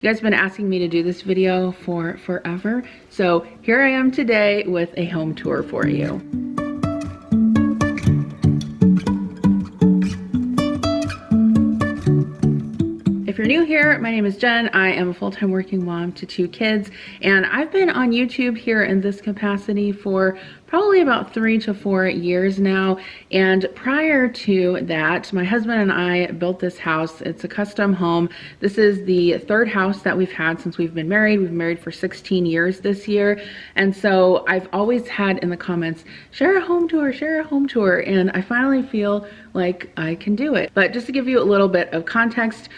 You guys have been asking me to do this video for forever, so here I am today with a home tour for you. If you're new here, my name is Jen. I am a full-time working mom to 2 kids, and I've been on YouTube here in this capacity for probably about 3 to 4 years now. And prior to that, my husband and I built this house. It's a custom home. This is the 3rd house that we've had since we've been married. We've been married for 16 years this year. And so I've always had in the comments, share a home tour, share a home tour. And I finally feel like I can do it. But just to give you a little bit of context,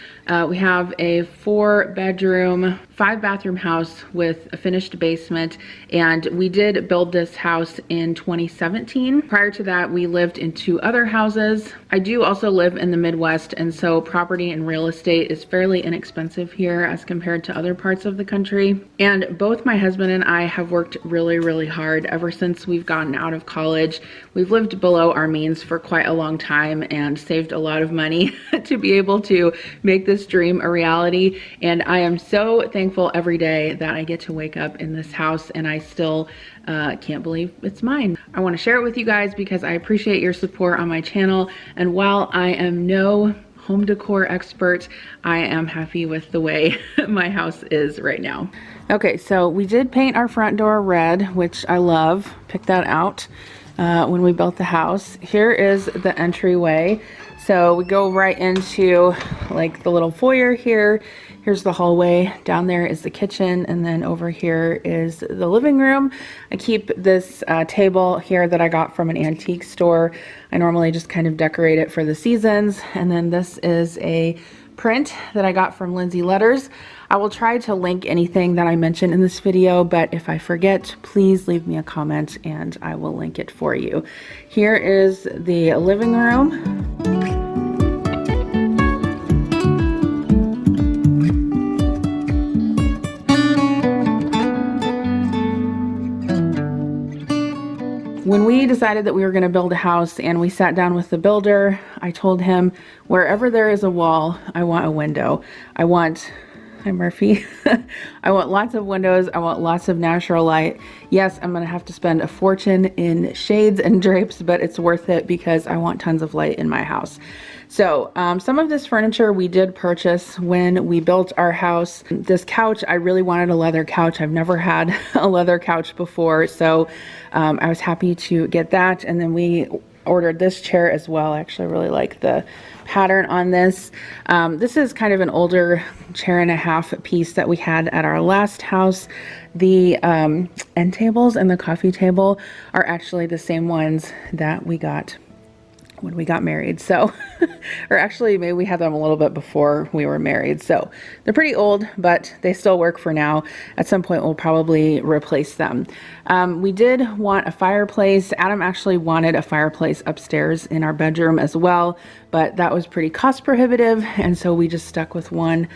we have a 4-bedroom, 5-bathroom house with a finished basement, and we did build this house in 2017. Prior to that, we lived in 2 other houses. I do also live in the Midwest, and so property and real estate is fairly inexpensive here as compared to other parts of the country. And both my husband and I have worked really, really hard ever since we've gotten out of college. We've lived below our means for quite a long time and saved a lot of money to be able to make this dream a reality. And I am so thankful every day that I get to wake up in this house, and I still can't believe it's mine. I want to share it with you guys because I appreciate your support on my channel. And while I am no home decor expert, I am happy with the way my house is right now. Okay, so we did paint our front door red, which I love. Picked that out when we built the house. Here is the entryway. So we go right into like the little foyer here. Here's the hallway. Down there is the kitchen, and then over here is the living room. I keep this table here that I got from an antique store. I normally just kind of decorate it for the seasons. And then this is a print that I got from Lindsay Letters. I will try to link anything that I mention in this video, but if I forget, please leave me a comment and I will link it for you. Here is the living room. When we decided that we were going to build a house and we sat down with the builder, I told him, wherever there is a wall, I want a window. I want, hi Murphy, I want lots of windows. I want lots of natural light. Yes, I'm going to have to spend a fortune in shades and drapes, but it's worth it because I want tons of light in my house. So some of this furniture we did purchase when we built our house. This couch, I really wanted a leather couch. I've never had a leather couch before, so I was happy to get that. And then we ordered this chair as well. I actually really like the pattern on this. This is kind of an older chair and a half piece that we had at our last house. The end tables and the coffee table are actually the same ones that we got when we got married. So, or actually maybe we had them a little bit before we were married. So they're pretty old, but they still work for now. At some point we'll probably replace them. We did want a fireplace. Adam actually wanted a fireplace upstairs in our bedroom as well, but that was pretty cost prohibitive. And so we just stuck with one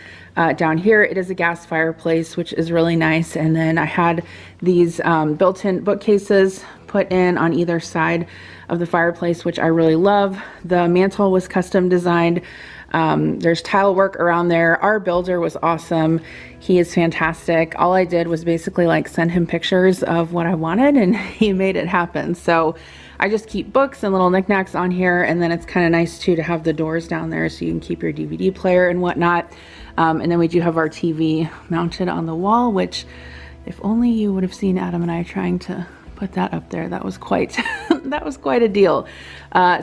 down here. It is a gas fireplace, which is really nice. And then I had these built-in bookcases put in on either side of the fireplace, which I really love. The mantle was custom designed. There's tile work around there. Our builder was awesome. He is fantastic. All I did was basically like send him pictures of what I wanted and he made it happen. So I just keep books and little knickknacks on here, and then it's kind of nice too to have the doors down there so you can keep your DVD player and whatnot. And then we do have our TV mounted on the wall, which if only you would have seen Adam and I trying to put that up there. That was quite that was quite a deal.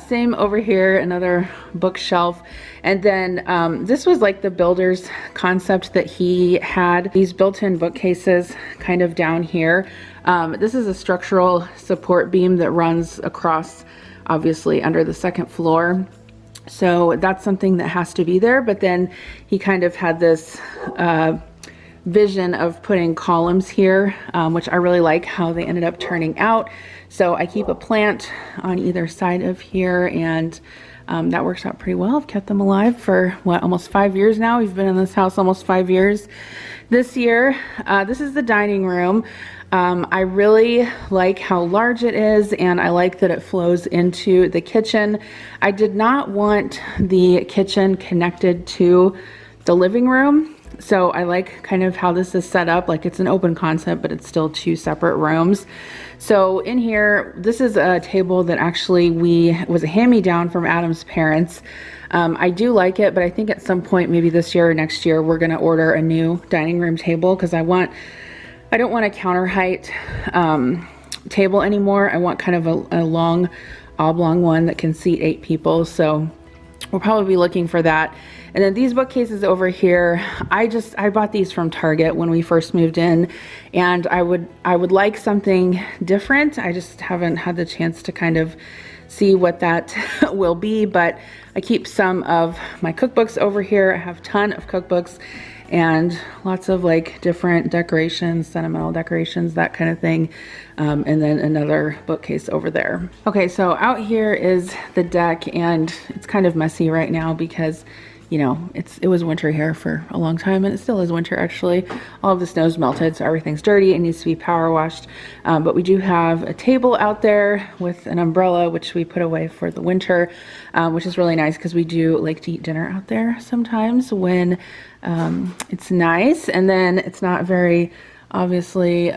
Same over here, another bookshelf. And then this was like the builder's concept that he had, these built-in bookcases kind of down here. This is a structural support beam that runs across, obviously, under the 2nd floor. So that's something that has to be there. But then he kind of had this vision of putting columns here, which I really like how they ended up turning out. So I keep a plant on either side of here, and that works out pretty well. I've kept them alive for what, almost 5 years now. We've been in this house almost 5 years this year. This is the dining room. I really like how large it is, and I like that it flows into the kitchen. I did not want the kitchen connected to the living room. So I like kind of how this is set up. Like, it's an open concept, but it's still two separate rooms. So in here, this is a table that actually was a hand-me-down from Adam's parents. I do like it, but I think at some point, maybe this year or next year, we're gonna order a new dining room table, because I don't want a counter height table anymore. I want kind of a long oblong one that can seat 8 people. So we'll probably be looking for that. And then these bookcases over here, I bought these from Target when we first moved in, and I would like something different. I just haven't had the chance to kind of see what that will be, but I keep some of my cookbooks over here. I have a ton of cookbooks and lots of like different decorations, sentimental decorations, that kind of thing. And then another bookcase over there. Okay, so out here is the deck, and it's kind of messy right now because, you know, it was winter here for a long time, and it still is winter actually. All of the snow's melted, so everything's dirty. It needs to be power washed. But we do have a table out there with an umbrella, which we put away for the winter, which is really nice because we do like to eat dinner out there sometimes when it's nice. And then it's not very obviously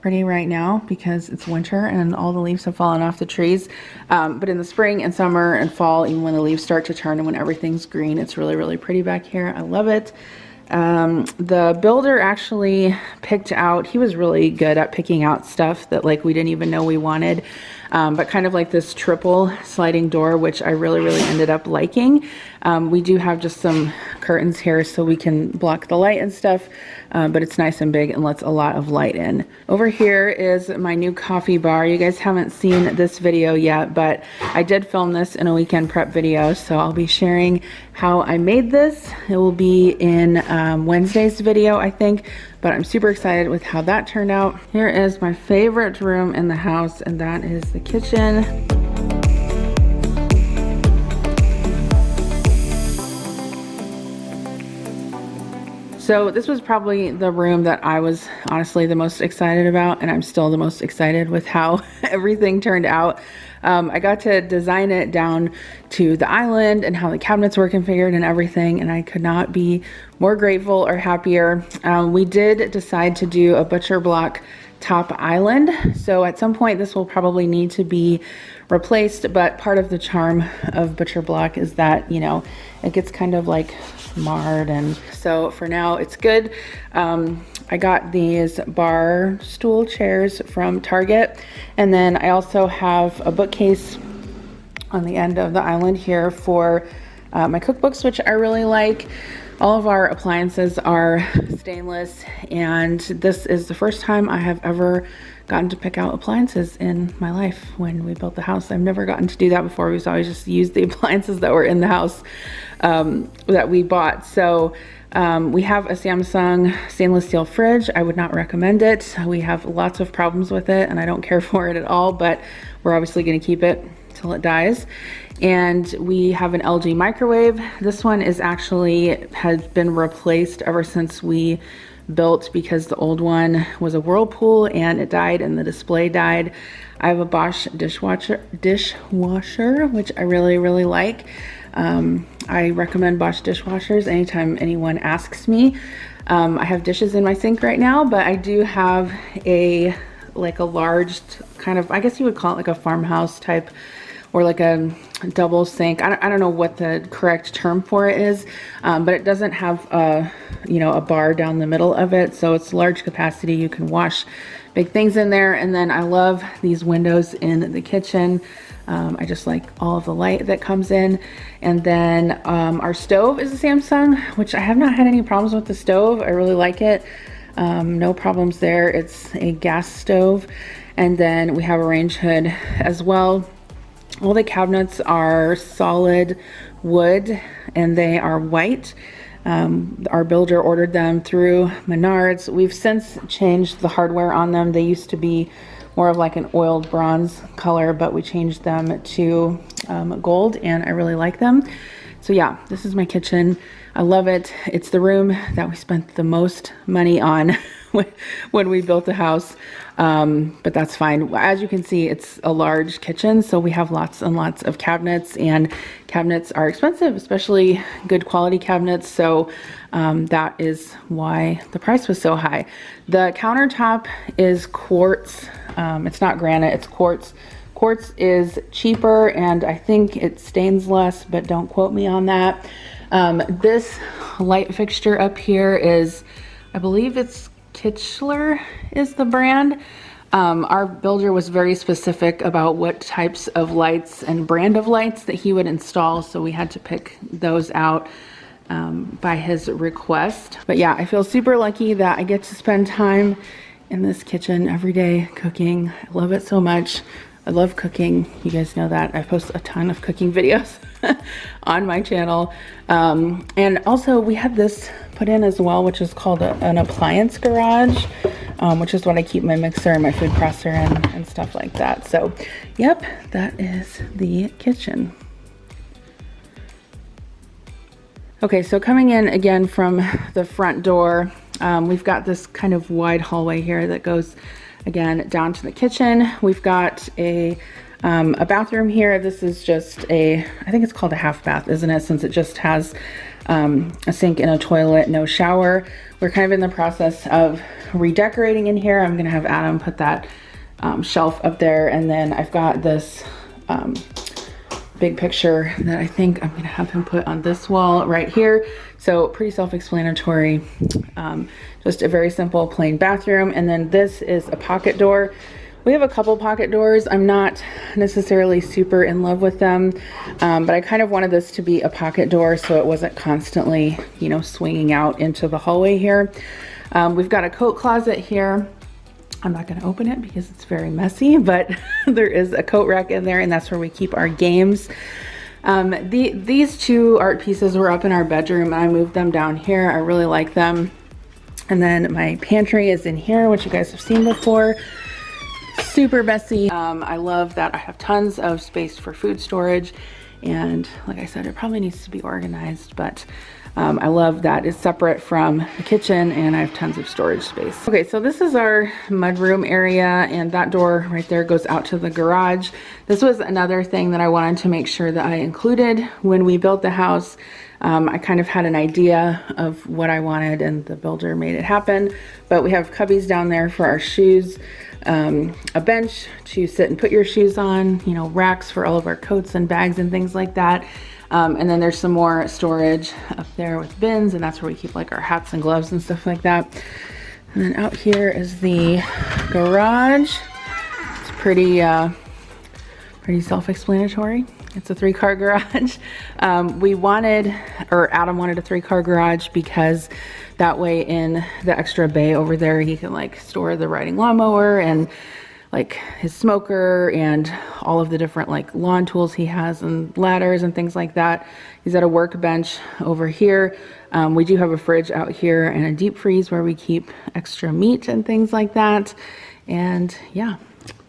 pretty right now because it's winter and all the leaves have fallen off the trees. But in the spring and summer and fall, even when the leaves start to turn and when everything's green, it's really, really pretty back here. I love it. The builder actually picked out, he was really good at picking out stuff that like we didn't even know we wanted. But kind of like this triple sliding door, which I really, really ended up liking. We do have just some curtains here so we can block the light and stuff, but it's nice and big and lets a lot of light in. Over here is my new coffee bar. You guys haven't seen this video yet, but I did film this in a weekend prep video, so I'll be sharing how I made this. It will be in Wednesday's video, I think, but I'm super excited with how that turned out. Here is my favorite room in the house, and that is the kitchen. So this was probably the room that I was honestly the most excited about, and I'm still the most excited with how everything turned out. I got to design it down to the island and how the cabinets were configured and everything, and I could not be more grateful or happier. We did decide to do a butcher block top island, so at some point this will probably need to be replaced, but part of the charm of butcher block is that, you know, it gets kind of like marred, and so for now it's good. I got these bar stool chairs from Target, and then I also have a bookcase on the end of the island here for my cookbooks, which I really like. All of our appliances are stainless, and this is the first time I have ever gotten to pick out appliances in my life when we built the house. I've never gotten to do that before. We've always just used the appliances that were in the house that we bought. So we have a Samsung stainless steel fridge. I would not recommend it. We have lots of problems with it, and I don't care for it at all, but we're obviously going to keep it till it dies. And we have an LG microwave. This one is actually has been replaced ever since we built, because the old one was a Whirlpool and it died and the display died. I have a Bosch dishwasher, which I really, really like. I recommend Bosch dishwashers anytime anyone asks me. I have dishes in my sink right now, but I do have a large kind of, I guess you would call it like a farmhouse type, or like a double sink. I don't know what the correct term for it is, but it doesn't have a bar down the middle of it, so it's large capacity. You can wash big things in there. And then I love these windows in the kitchen. I just like all of the light that comes in. And then our stove is a Samsung, which I have not had any problems with the stove. I really like it. No problems there. It's a gas stove. And then we have a range hood as well. All the cabinets are solid wood and they are white. Our builder ordered them through Menards. We've since changed the hardware on them. They used to be more of like an oiled bronze color, but we changed them to gold, and I really like them. So yeah, this is my kitchen. I love it. It's the room that we spent the most money on when we built the house, but that's fine. As you can see, it's a large kitchen, so we have lots and lots of cabinets, and cabinets are expensive, especially good quality cabinets, so that is why the price was so high. The countertop is quartz. It's not granite, it's quartz. Quartz is cheaper, and I think it stains less, but don't quote me on that. This light fixture up here is, I believe it's Kichler is the brand. Our builder was very specific about what types of lights and brand of lights that he would install, so we had to pick those out by his request. But yeah, I feel super lucky that I get to spend time in this kitchen every day cooking. I love it so much. I love cooking. You guys know that. I post a ton of cooking videos on my channel. And also we had this put in as well, which is called an Appliance Garage, which is what I keep my mixer and my food processor and stuff like that. So, yep, that is the kitchen. Okay, so coming in again from the front door, we've got this kind of wide hallway here that goes again down to the kitchen. We've got a bathroom here. This is just I think it's called a half bath, isn't it? Since it just has a sink and a toilet, no shower. We're kind of in the process of redecorating in here. I'm gonna have Adam put that shelf up there, and then I've got this big picture that I think I'm gonna have him put on this wall right here. So pretty self-explanatory, just a very simple plain bathroom. And then this is a pocket door. We have a couple pocket doors. I'm not necessarily super in love with them, but I kind of wanted this to be a pocket door so it wasn't constantly, you know, swinging out into the hallway here. We've got a coat closet here. I'm not going to open it because it's very messy, but there is a coat rack in there, and that's where we keep our games. These two art pieces were up in our bedroom, and I moved them down here. I really like them. And then my pantry is in here, which you guys have seen before. Super messy. I love that I have tons of space for food storage, and like I said, it probably needs to be organized, but I love that it's separate from the kitchen and I have tons of storage space. Okay, so this is our mudroom area, and that door right there goes out to the garage. This was another thing that I wanted to make sure that I included when we built the house. I kind of had an idea of what I wanted, and the builder made it happen. But we have cubbies down there for our shoes, a bench to sit and put your shoes on, you know, racks for all of our coats and bags and things like that. And then there's some more storage up there with bins, and that's where we keep like our hats and gloves and stuff like that. And then out here is the garage. It's pretty self-explanatory. It's a 3-car garage. Adam wanted a 3-car garage because that way in the extra bay over there, he can like store the riding lawnmower and like his smoker and all of the different like lawn tools he has and ladders and things like that. He's at a workbench over here. We do have a fridge out here and a deep freeze where we keep extra meat and things like that. And yeah,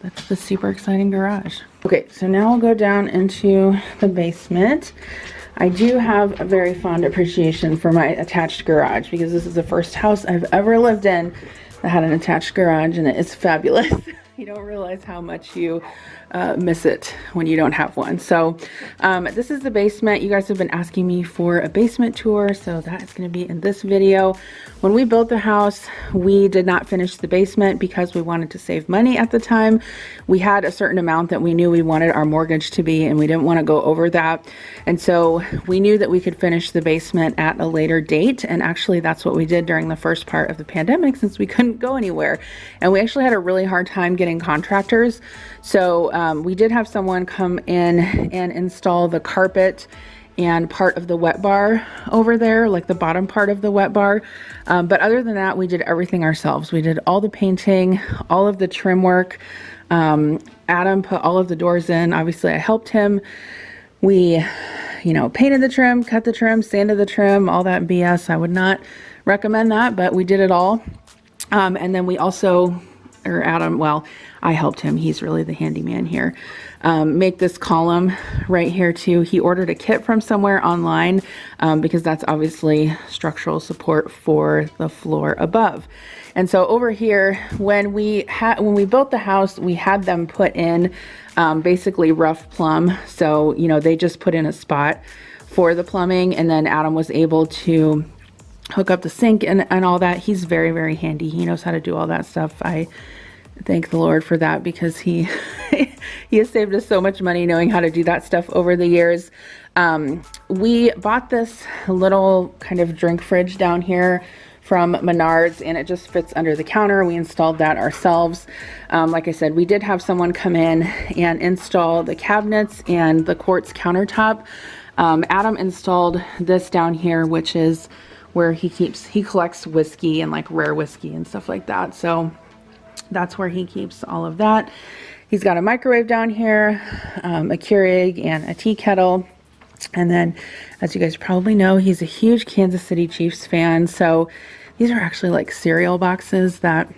that's the super exciting garage. Okay, so now we'll go down into the basement. I do have a very fond appreciation for my attached garage because this is the first house I've ever lived in that had an attached garage, and it is fabulous. You don't realize how much you miss it when you don't have one. So this is the basement. You guys have been asking me for a basement tour, so that is going to be in this video. When we built the house, we did not finish the basement because we wanted to save money at the time. We had a certain amount that we knew we wanted our mortgage to be, and we didn't want to go over that. And so we knew that we could finish the basement at a later date, and actually that's what we did during the first part of the pandemic since we couldn't go anywhere. And we actually had a really hard time getting contractors. So we did have someone come in and install the carpet and part of the wet bar over there, like the bottom part of the wet bar. But other than that, we did everything ourselves. We did all the painting, all of the trim work. Adam put all of the doors in. Obviously, I helped him. We, you know, painted the trim, cut the trim, sanded the trim, all that BS. I would not recommend that, but we did it all. And then we also or Adam, well, I helped him. He's really the handyman here. Make this column right here too. He ordered a kit from somewhere online because that's obviously structural support for the floor above. And so over here, when we built the house, we had them put in basically rough plumb. So, you know, they just put in a spot for the plumbing, and then Adam was able to hook up the sink and all that. He's very, very handy. He knows how to do all that stuff. I thank the Lord for that, because he he has saved us so much money knowing how to do that stuff over the years. We bought this little kind of drink fridge down here from Menards, and it just fits under the counter. We installed that ourselves. Like I said, we did have someone come in and install the cabinets and the quartz countertop. Adam installed this down here, which is where he collects whiskey and like rare whiskey and stuff like that. So that's where he keeps all of that. He's got a microwave down here, a Keurig and a tea kettle. And then, as you guys probably know, he's a huge Kansas City Chiefs fan. So these are actually like cereal boxes that,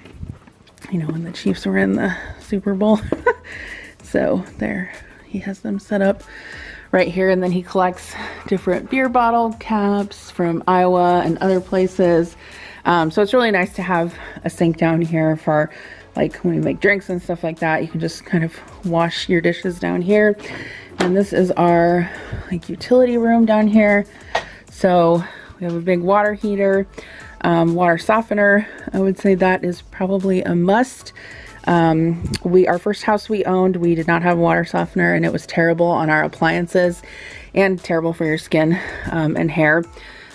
you know, when the Chiefs were in the Super Bowl. So there, he has them set up right here. And then he collects different beer bottle caps from Iowa and other places. So it's really nice to have a sink down here for like when we make drinks and stuff like that. You can just kind of wash your dishes down here. And this is our like utility room down here. So we have a big water heater, water softener. I would say that is probably a must. Our first house we owned, we did not have a water softener, and it was terrible on our appliances and terrible for your skin and hair.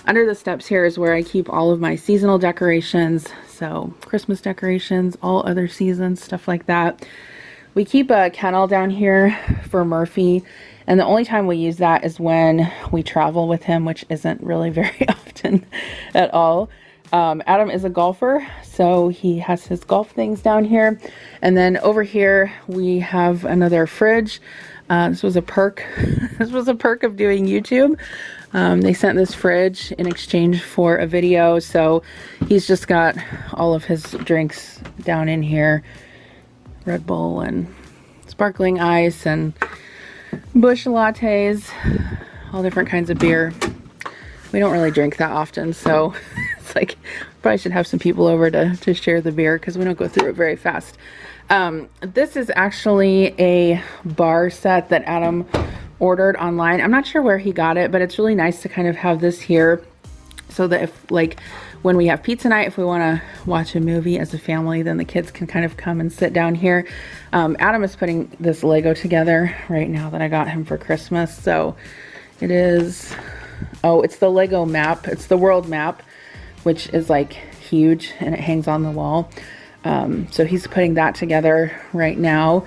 Under the steps here is where I keep all of my seasonal decorations. So Christmas decorations, all other seasons, stuff like that. We keep a kennel down here for Murphy, and the only time we use that is when we travel with him, which isn't really very often at all. Adam is a golfer, so he has his golf things down here. And then over here we have another fridge. This was a perk. This was a perk of doing YouTube. They sent this fridge in exchange for a video, so he's just got all of his drinks down in here. Red Bull and sparkling ice and Busch lattes, all different kinds of beer. We don't really drink that often, so it's like probably should have some people over to share the beer, because we don't go through it very fast. This is actually a bar set that Adam ordered online. I'm not sure where he got it, but it's really nice to kind of have this here so that if like when we have pizza night, if we want to watch a movie as a family, then the kids can kind of come and sit down here. Adam is putting this Lego together right now that I got him for Christmas. So it is, oh, it's the Lego map. It's the world map, which is like huge, and it hangs on the wall. So he's putting that together right now.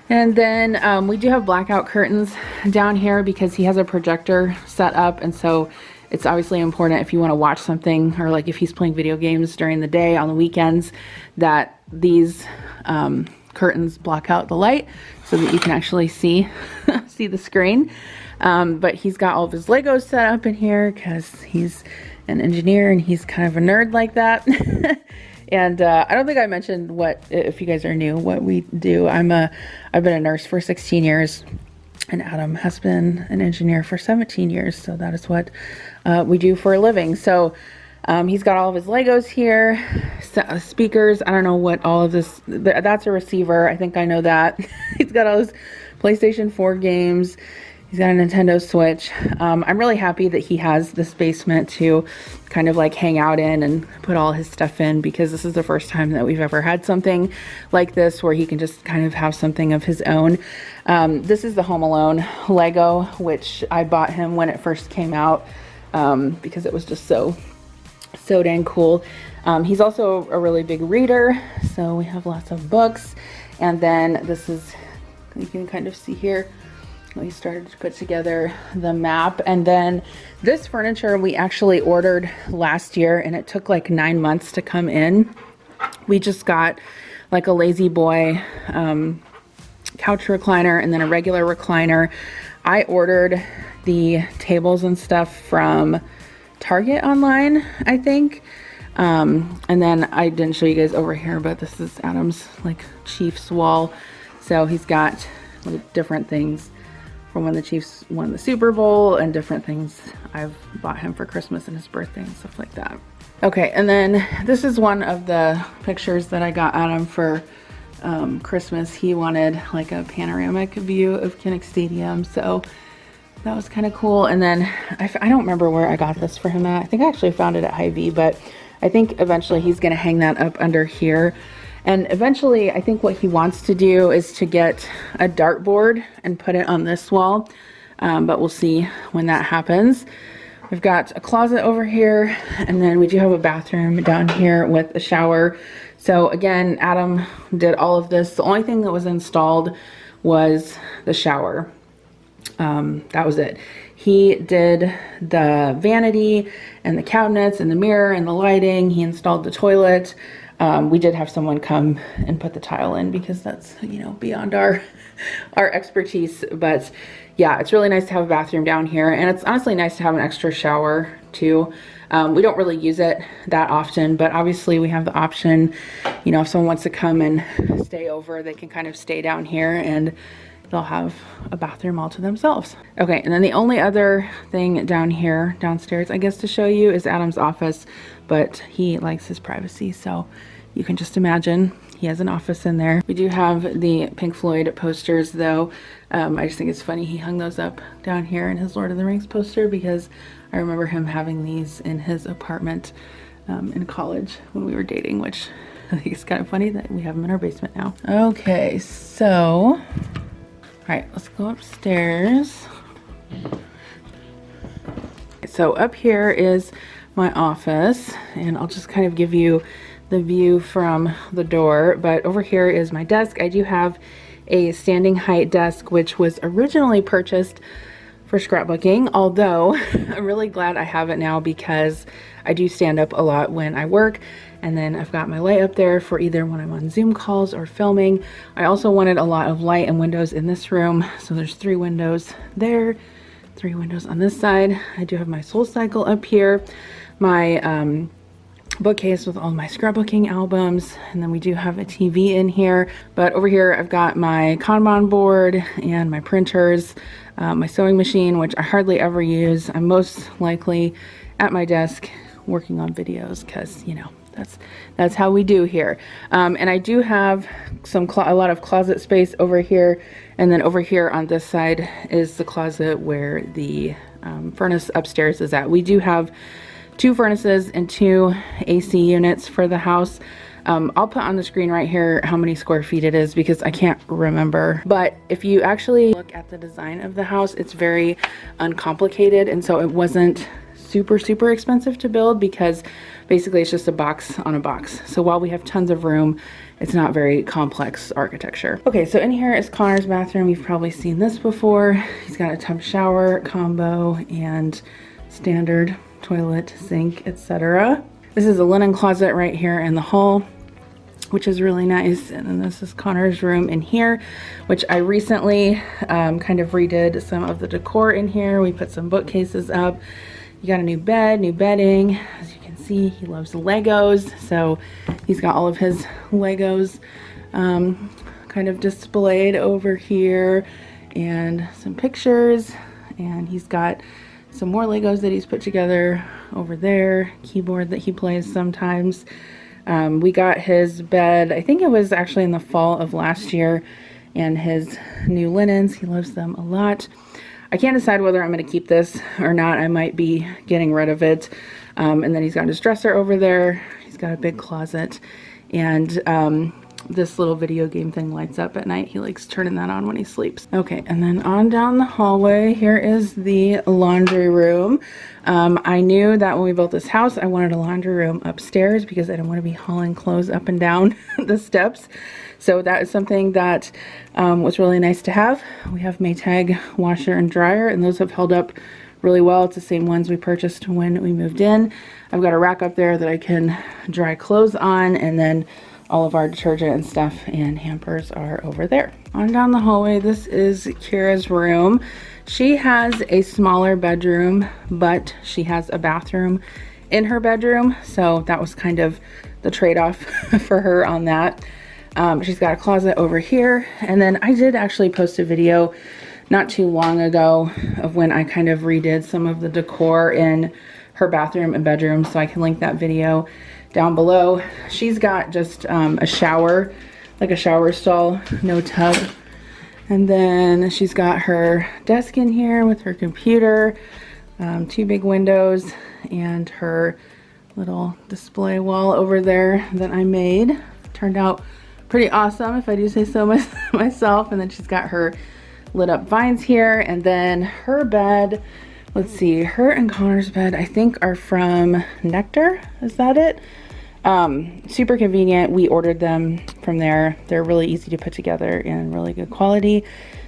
And then we do have blackout curtains down here because he has a projector set up, and so it's obviously important if you want to watch something, or like if he's playing video games during the day on the weekends, that these curtains block out the light so that you can actually see the screen. But he's got all of his Legos set up in here because he's an engineer and he's kind of a nerd like that. And I don't think I mentioned what, if you guys are new, what we do. I've been a nurse for 16 years, and Adam has been an engineer for 17 years. So that is what we do for a living. So he's got all of his Legos here, speakers. I don't know what all of this, that's a receiver. I think I know that. He's got all his PlayStation 4 games. He's got a Nintendo Switch. I'm really happy that he has this basement to kind of like hang out in and put all his stuff in, because this is the first time that we've ever had something like this where he can just kind of have something of his own. This is the Home Alone Lego, which I bought him when it first came out because it was just so dang cool. He's also a really big reader, so we have lots of books. And then this is, you can kind of see here, we started to put together the map. And then this furniture we actually ordered last year, and it took like 9 months to come in. We just got like a lazy boy couch recliner and then a regular recliner. I ordered the tables and stuff from Target online, I think. And then I didn't show you guys over here, but this is Adam's like Chiefs wall. So he's got like different things from when the Chiefs won the Super Bowl and different things I've bought him for Christmas and his birthday and stuff like that. Okay, and then this is one of the pictures that I got Adam for Christmas. He wanted like a panoramic view of Kinnick Stadium, so that was kind of cool. And then I don't remember where I got this for him at. I think I actually found it at Hy-Vee, but I think eventually he's gonna hang that up under here. And eventually I think what he wants to do is to get a dartboard and put it on this wall, but we'll see when that happens. We've got a closet over here, and then we do have a bathroom down here with a shower. So again, Adam did all of this. The only thing that was installed was the shower. That was it. He did the vanity and the cabinets and the mirror and the lighting. He installed the toilet. We did have someone come and put the tile in because that's, you know, beyond our expertise. But yeah, it's really nice to have a bathroom down here, and it's honestly nice to have an extra shower too. We don't really use it that often, but obviously we have the option, you know, if someone wants to come and stay over, they can kind of stay down here and they'll have a bathroom all to themselves. Okay, and then the only other thing down here, downstairs, I guess to show you is Adam's office, but he likes his privacy, so you can just imagine he has an office in there. We do have the Pink Floyd posters though. I just think it's funny he hung those up down here in his Lord of the Rings poster because I remember him having these in his apartment in college when we were dating, which I think is kind of funny that we have them in our basement now. Okay, so, all right, let's go upstairs. So up here is my office, and I'll just kind of give you the view from the door. But over here is my desk. I do have a standing height desk, which was originally purchased for scrapbooking, although I'm really glad I have it now because I do stand up a lot when I work. And then I've got my light up there for either when I'm on Zoom calls or filming. I also wanted a lot of light and windows in this room. So there's 3 windows there, 3 windows on this side. I do have my SoulCycle up here, my bookcase with all my scrapbooking albums, and then we do have a TV in here. But over here I've got my Kanban board and my printers, my sewing machine, which I hardly ever use. I'm most likely at my desk working on videos because, you know, that's how we do here. And I do have a lot of closet space over here, and then over here on this side is the closet where the furnace upstairs is at. We do have 2 furnaces and 2 AC units for the house. I'll put on the screen right here how many square feet it is because I can't remember. But if you actually look at the design of the house, it's very uncomplicated, and so it wasn't super expensive to build because basically it's just a box on a box. So while we have tons of room, it's not very complex architecture. Okay, so in here is Connor's bathroom. You've probably seen this before. He's got a tub shower combo and standard toilet, sink, etc. This is a linen closet right here in the hall, which is really nice. And then this is Connor's room in here, which I recently kind of redid some of the decor in here. We put some bookcases up. You got a new bed, new bedding. As you can see, he loves Legos, so he's got all of his Legos kind of displayed over here, and some pictures, and he's got some more Legos that he's put together over there, keyboard that he plays sometimes. We got his bed, I think it was actually in the fall of last year, and his new linens. He loves them a lot. I can't decide whether I'm going to keep this or not. I might be getting rid of it. And then he's got his dresser over there. He's got a big closet, and this little video game thing lights up at night. He likes turning that on when he sleeps. Okay, and then on down the hallway, here is the laundry room. I knew that when we built this house, I wanted a laundry room upstairs because I didn't want to be hauling clothes up and down the steps. So that is something that was really nice to have. We have Maytag washer and dryer, and those have held up really well. It's the same ones we purchased when we moved in. I've got a rack up there that I can dry clothes on, and then all of our detergent and stuff and hampers are over there. On down the hallway, this is Kira's room. She has a smaller bedroom, but she has a bathroom in her bedroom. So that was kind of the trade-off for her on that. She's got a closet over here. And then I did actually post a video not too long ago of when I kind of redid some of the decor in her bathroom and bedroom. So I can link that video down below. She's got just a shower, like a shower stall, no tub. And then she's got her desk in here with her computer, 2 big windows, and her little display wall over there that I made. Turned out pretty awesome, if I do say so myself. And then she's got her lit up vines here. And then her bed, let's see, her and Connor's bed I think are from Nectar, is that it? Super convenient. We ordered them from there. They're really easy to put together and really good quality.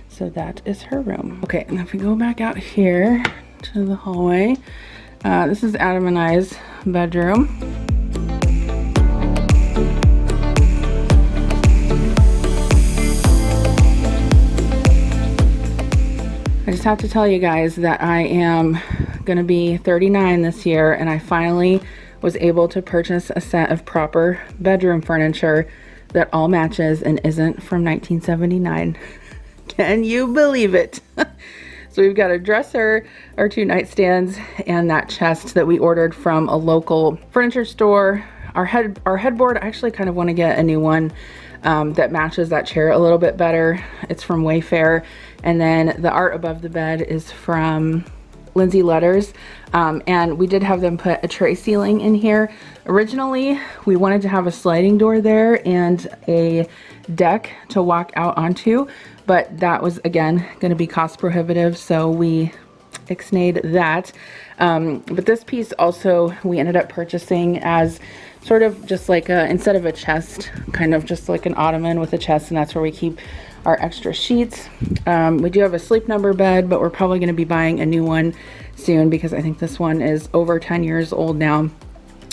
So that is her room. Okay, and if we go back out here to the hallway, this is Adam and I's bedroom. I just have to tell you guys that I am gonna be 39 this year, and I finally was able to purchase a set of proper bedroom furniture that all matches and isn't from 1979. Can you believe it? So we've got a dresser, our 2 nightstands, and that chest that we ordered from a local furniture store. Our headboard, I actually kind of want to get a new one that matches that chair a little bit better. It's from Wayfair. And then the art above the bed is from Lindsay Letters, and we did have them put a tray ceiling in here. Originally, we wanted to have a sliding door there and a deck to walk out onto, but that was again going to be cost prohibitive, so we ixnayed that. But this piece also we ended up purchasing as sort of just like a, instead of a chest, kind of just like an ottoman with a chest, and that's where we keep our extra sheets. We do have a Sleep Number bed, but we're probably going to be buying a new one soon because I think this one is over 10 years old now.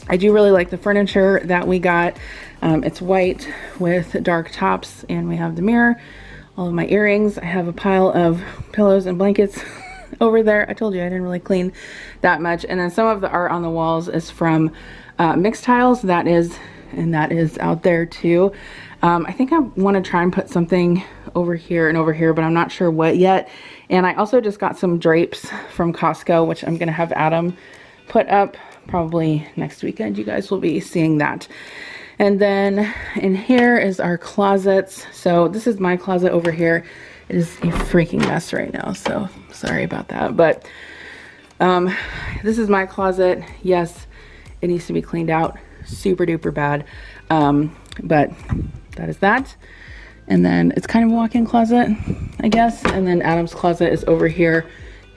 I do really like the furniture that we got. It's white with dark tops, and we have the mirror, all of my earrings. I have a pile of pillows and blankets over there. I told you I didn't really clean that much. And then some of the art on the walls is from Mixed Tiles. That is out there too. I think I want to try and put something over here and over here, but I'm not sure what yet. And I also just got some drapes from Costco, which I'm going to have Adam put up probably next weekend. You guys will be seeing that. And then in here is our closets. So this is my closet over here. It is a freaking mess right now, so sorry about that. But this is my closet. Yes, it needs to be cleaned out super duper bad. But that is that. And then it's kind of a walk-in closet, I guess. And then Adam's closet is over here.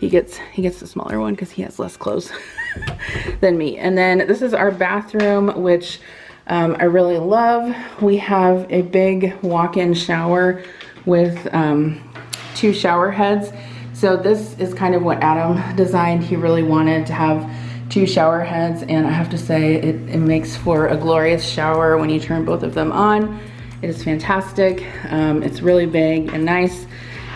He gets the smaller one because he has less clothes than me. And then this is our bathroom, which I really love. We have a big walk-in shower with 2 shower heads. So this is kind of what Adam designed. He really wanted to have 2 shower heads, and I have to say it makes for a glorious shower when you turn both of them on. It is fantastic. It's really big and nice,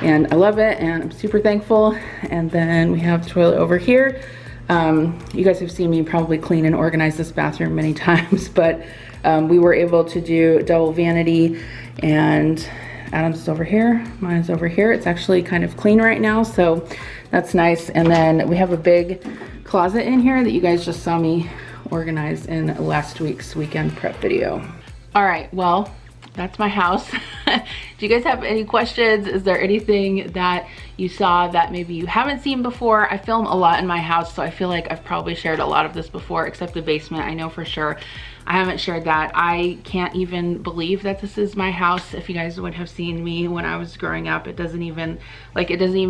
and I love it, and I'm super thankful. And then we have the toilet over here. You guys have seen me probably clean and organize this bathroom many times, but we were able to do double vanity, and Adam's is over here, mine is over here. It's actually kind of clean right now, so that's nice. And then we have a big closet in here that you guys just saw me organize in last week's weekend prep video. All right, well, that's my house. Do you guys have any questions? Is there anything that you saw that maybe you haven't seen before? I film a lot in my house, so I feel like I've probably shared a lot of this before, except the basement. I know for sure I haven't shared that. I can't even believe that this is my house. If you guys would have seen me when I was growing up, it doesn't even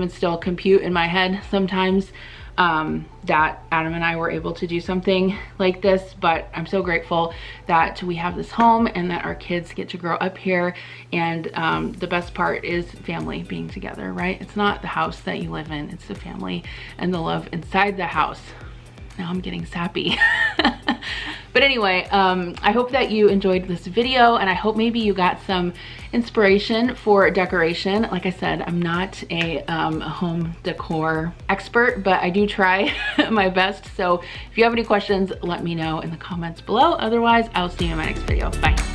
still compute in my head sometimes that Adam and I were able to do something like this. But I'm so grateful that we have this home and that our kids get to grow up here. And the best part is family being together, right? It's not the house that you live in, it's the family and the love inside the house. Now I'm getting sappy. But anyway, I hope that you enjoyed this video, and I hope maybe you got some inspiration for decoration. Like I said, I'm not a home decor expert, but I do try my best. So if you have any questions, let me know in the comments below. Otherwise, I'll see you in my next video. Bye.